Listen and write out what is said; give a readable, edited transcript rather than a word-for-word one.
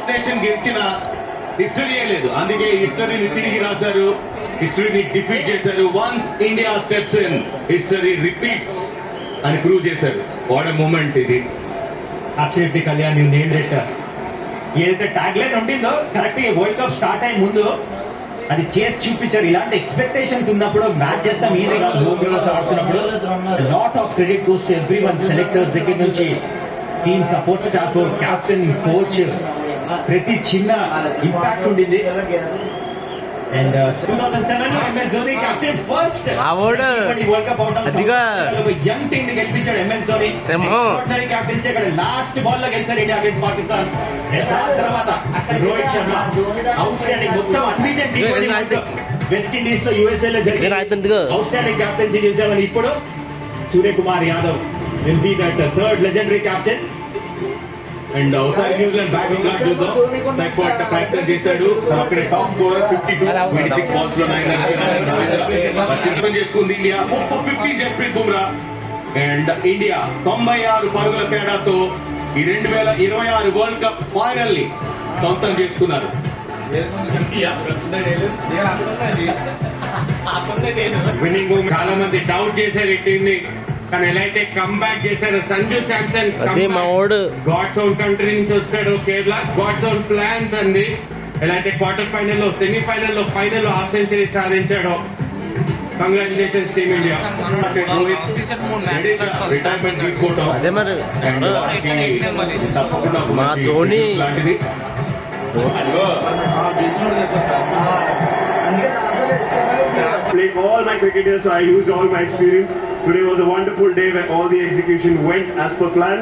Nation గెలిచిన హిస్టరీయే లేదు. అందుకే హిస్టరీని తిరిగి రాశారు, హిస్టరీని డిఫీట్ చేశారు. Once India steps in, history repeats అని ప్రూవ్ చేశారు. వాట్ ఎ మూమెంట్ ఇది. అక్షయ్ కళ్యాణ్ నేమ్ చేశారు. ఏదైతే ట్యాగ్ లైన్ ఉండిందో కరెక్ట్ గా వరల్డ్ కప్ స్టార్ట్ అయ్యే ముందు అది చేసి చూపించారు. ఇలాంటి ఎక్స్పెక్టేషన్స్ ఉన్నప్పుడు మ్యాచ్ చేస్తాం ఈజీ కాదు. హోమ్ గ్రౌండ్స్ ఆడుతున్నప్పుడు lot of credit goes to everyone, selectors దగ్గర నుంచి team support staff, captain, coach, ప్రతి చిన్న ఇంపాక్ట్ ఉండింది. And 2007 MS Dhoni captain first award world cup out అదిగా యంగ్ టీమ్ ని గెలిపించాడు MS ధోని. ఎక్స్ట్రార్డినరీ కెప్టెన్సీ అక్కడ లాస్ట్ బాల్ లో గెలిచారు ఇండియా అగైన్స్ పాకిస్తాన్. తర్వాత రోహిత్ శర్మ అవుట్ స్టాండింగ్, మొత్తం అన్ని వెస్ట్ ఇండీస్ లో USA లో అవుట్ స్టాండింగ్ కెప్టెన్సీ చేసామని. ఇప్పుడు Suryakumar Yadav will be that third legendary captain. And ఒకసారి న్యూజిలాండ్ బ్యాటింగ్ లాగా చూద్దాం. తక్కువ ప్రయత్నం చేశాడు, అక్కడ టాప్ స్కోరర్ 52 బాల్స్ లో 9 చేసుకుంది India. 50 Jasprit Bumrah. And India 96 పరుగుల తేడాతో ఈ 2026 వరల్డ్ కప్ ఫైనల్ ని సొంతం చేసుకున్నారు. విన్నింగ్ చాలా మంది డౌట్ చేశారు ఈ టీమ్ ని, కానీ ఎలా అయితే కంబ్యాక్ చేశారు. Sanju Samson God's own country నుంచి వచ్చాడు కేరళ. గాడ్స్ ఓన్ ప్లాన్స్ అంది. ఎలా అయితే క్వార్టర్ ఫైనల్ లో, సెమీఫైనల్ లో, ఫైనల్ లో హాఫ్ సెంచరీ సాధించాడు. Congratulations team India. రిటైర్మెంట్ తీసుకోవటం తప్పకుండా మా ధోని లాంటిది. Playing all my cricketers, so I used all my experience. Today was a wonderful day where all the execution went as per plan.